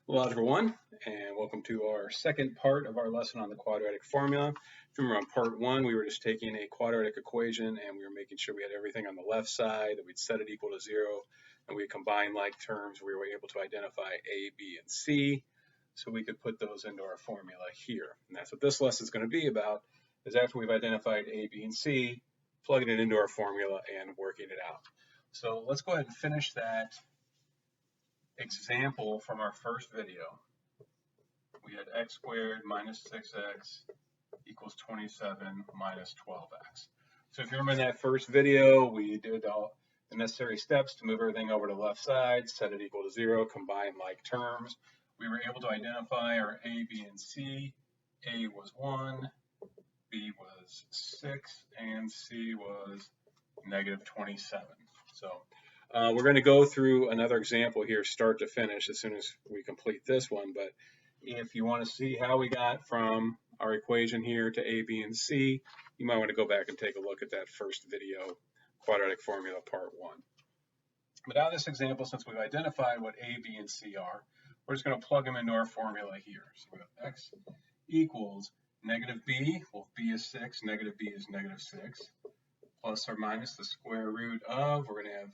Hello, Algebra 1, and welcome to our second part of our lesson on the quadratic formula. If you remember on part 1, we were just taking a quadratic equation and we were making sure we had everything on the left side, that we'd set it equal to 0, and we combined like terms. We were able to identify A, B, and C, so we could put those into our formula here. And that's what this lesson is going to be about, is after we've identified A, B, and C, plugging it into our formula and working it out. So let's go ahead and finish that example from our first video. We had x squared minus 6x equals 27 minus 12x. So if you remember in that first video, we did all the necessary steps to move everything over to the left side, set it equal to 0, combine like terms. We were able to identify our A, B, and C. A was 1, B was 6, and C was negative 27. So we're going to go through another example here, start to finish, as soon as we complete this one. But if you want to see how we got from our equation here to A, B, and C, you might want to go back and take a look at that first video, quadratic formula part 1. But out of this example, since we've identified what A, B, and C are, we're just going to plug them into our formula here. So we have x equals negative b. Well, b is 6, negative b is negative 6, plus or minus the square root of, we're going to have,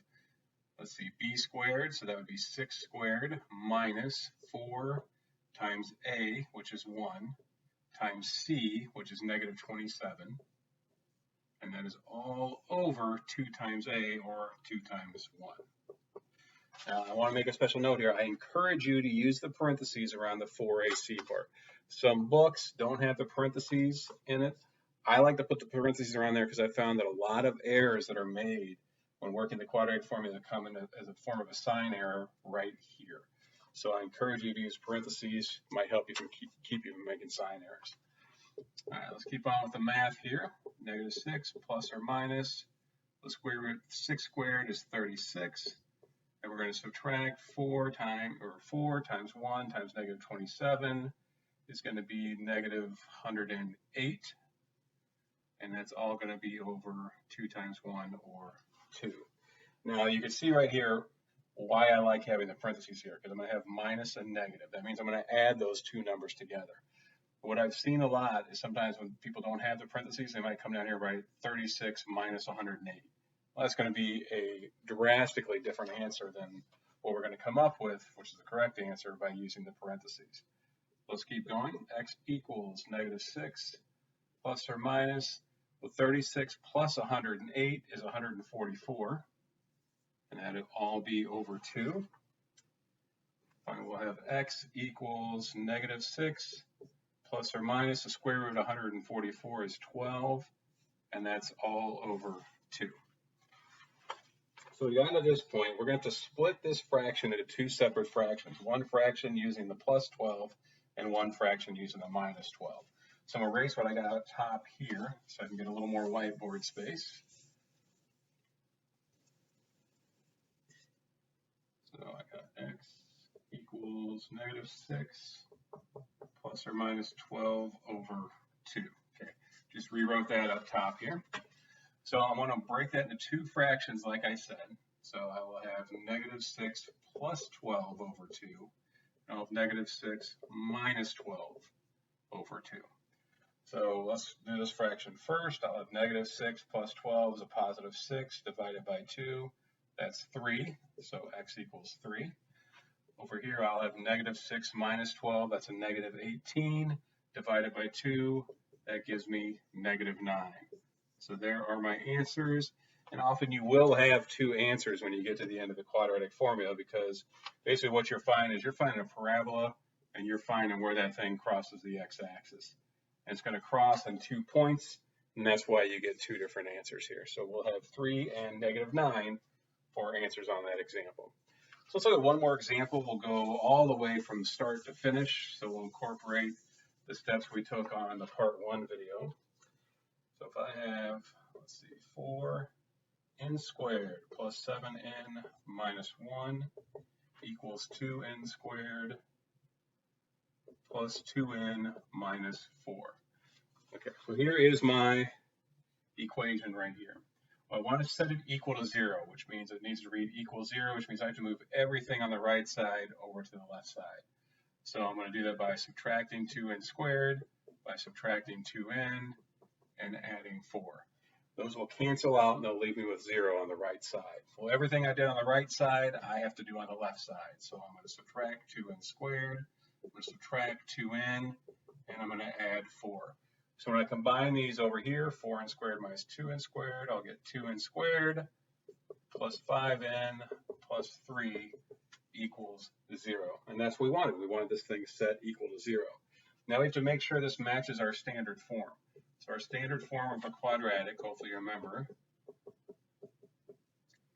let's see, b squared, so that would be 6 squared minus 4 times a, which is 1, times c, which is negative 27, and that is all over 2 times a, or 2 times 1. Now, I want to make a special note here. I encourage you to use the parentheses around the 4ac part. Some books don't have the parentheses in it. I like to put the parentheses around there because I found that a lot of errors that are made when working the quadratic formula come in as a form of a sign error right here. So I encourage you to use parentheses. It might help you from keep you from making sign errors. All right, let's keep on with the math here. Negative 6 plus or minus the square root of 6 squared is 36. And we're going to subtract 4 times 1 times negative 27 is going to be negative 108. And that's all going to be over 2 times 1, or 2. Now you can see right here why I like having the parentheses here, because I'm going to have minus and negative. That means I'm going to add those two numbers together. What I've seen a lot is sometimes when people don't have the parentheses, they might come down here and write 36 minus 108. Well, that's going to be a drastically different answer than what we're going to come up with, which is the correct answer, by using the parentheses. Let's keep going. X equals negative 6 plus or minus, well, 36 plus 108 is 144, and that would all be over 2. Finally, we'll have x equals negative 6 plus or minus the square root of 144 is 12, and that's all over 2. So we got to this point, we're going to have to split this fraction into two separate fractions, one fraction using the plus 12 and one fraction using the minus 12. So I'm going to erase what I got up top here so I can get a little more whiteboard space. So I got x equals negative 6 plus or minus 12 over 2. Okay, just rewrote that up top here. So I want to break that into two fractions like I said. So I will have negative 6 plus 12 over 2. And I'll have negative 6 minus 12 over 2. So let's do this fraction first. I'll have negative 6 plus 12 is a positive 6 divided by 2. That's 3. So x equals 3. Over here I'll have negative 6 minus 12. That's a negative 18 divided by 2. That gives me negative 9. So there are my answers, and often you will have two answers when you get to the end of the quadratic formula, because basically what you're finding is you're finding a parabola and you're finding where that thing crosses the x-axis. And it's going to cross on 2 points, and that's why you get two different answers here. So we'll have 3 and negative 9 for answers on that example. So let's look at one more example. We'll go all the way from start to finish, so we'll incorporate the steps we took on the part 1 video. So if I have, let's see, 4n squared plus 7n minus 1 equals 2n squared plus 2n minus 4. Okay, so here is my equation right here. Well, I want to set it equal to 0, which means it needs to read equal 0, which means I have to move everything on the right side over to the left side. So I'm going to do that by subtracting 2n squared, by subtracting 2n, and adding 4. Those will cancel out and they'll leave me with 0 on the right side. Well, everything I did on the right side, I have to do on the left side. So I'm going to subtract 2n squared, I'm going to subtract 2n, and I'm going to add 4. So when I combine these over here, 4n squared minus 2n squared, I'll get 2n squared plus 5n plus 3 equals 0. And that's what we wanted. We wanted this thing set equal to 0. Now we have to make sure this matches our standard form. So our standard form of a quadratic, hopefully you remember,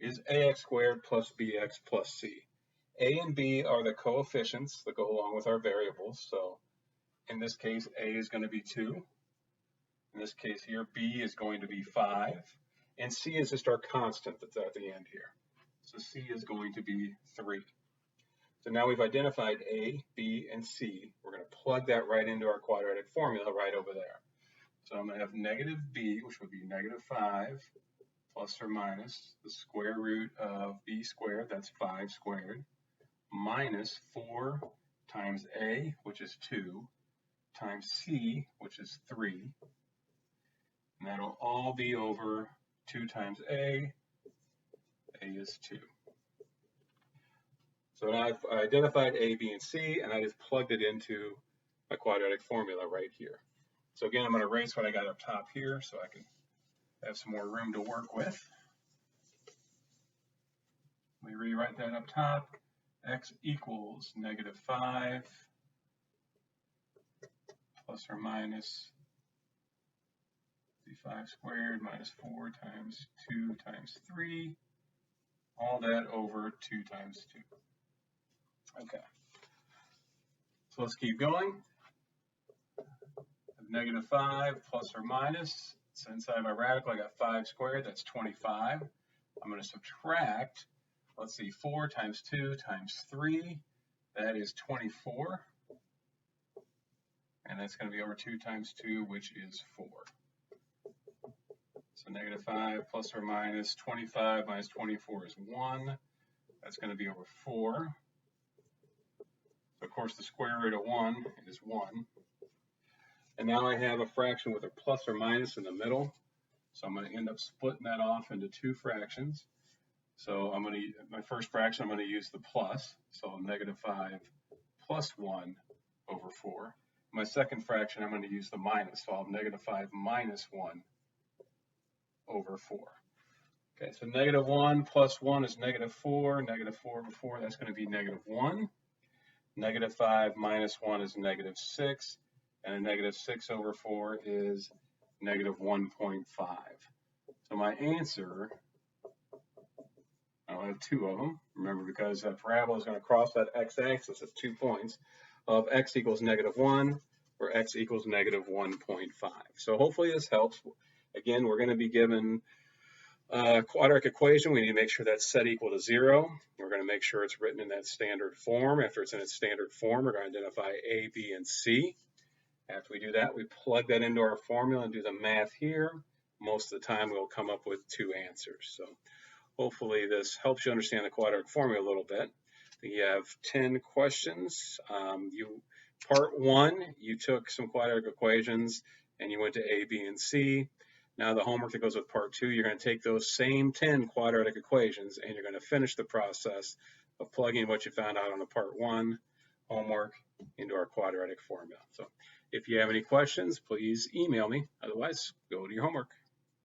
is ax squared plus bx plus c. A and b are the coefficients that go along with our variables. So in this case, a is going to be 2. In this case here, b is going to be 5. And c is just our constant that's at the end here. So c is going to be 3. So now we've identified a, b, and c. We're going to plug that right into our quadratic formula right over there. So I'm going to have negative b, which would be negative 5, plus or minus the square root of b squared, that's 5 squared, minus 4 times a, which is 2, times c, which is 3. And that'll all be over 2 times a is 2. So now I've identified a, b, and c, and I just plugged it into my quadratic formula right here. So again, I'm going to erase what I got up top here so I can have some more room to work with. Let me rewrite that up top. X equals negative 5 plus or minus 5 squared minus 4 times 2 times 3. All that over 2 times 2. Okay. So let's keep going. Negative 5 plus or minus. So inside my radical, I got 5 squared. That's 25. I'm going to subtract, let's see, 4 times 2 times 3. That is 24. And that's going to be over 2 times 2, which is 4. So negative 5 plus or minus 25 minus 24 is 1. That's going to be over 4. So of course, the square root of 1 is 1. And now I have a fraction with a plus or minus in the middle. So I'm going to end up splitting that off into 2 fractions. So I'm going to, my first fraction, I'm going to use the plus. So negative 5 plus 1 over 4. My second fraction, I'm going to use the minus. So I'll have negative 5 minus 1 over 4. Okay, so negative 1 plus 1 is negative 4. Negative 4 over 4, that's going to be negative 1. Negative 5 minus 1 is negative 6. And a negative 6 over 4 is negative 1.5. So my answer, I'll have 2 of them. Remember, because that parabola is going to cross that x-axis at 2 points of x equals negative 1 or x equals negative 1.5. So hopefully this helps. Again, we're going to be given a quadratic equation. We need to make sure that's set equal to 0. We're going to make sure it's written in that standard form. After it's in its standard form, we're going to identify a, b, and c. After we do that, we plug that into our formula and do the math here. Most of the time, we'll come up with 2 answers. So hopefully this helps you understand the quadratic formula a little bit. You have 10 questions. Part 1, you took some quadratic equations and you went to A, B, and C. Now the homework that goes with part 2, you're going to take those same 10 quadratic equations and you're going to finish the process of plugging what you found out on the part 1 homework into our quadratic formula. So if you have any questions, please email me. Otherwise, go to your homework.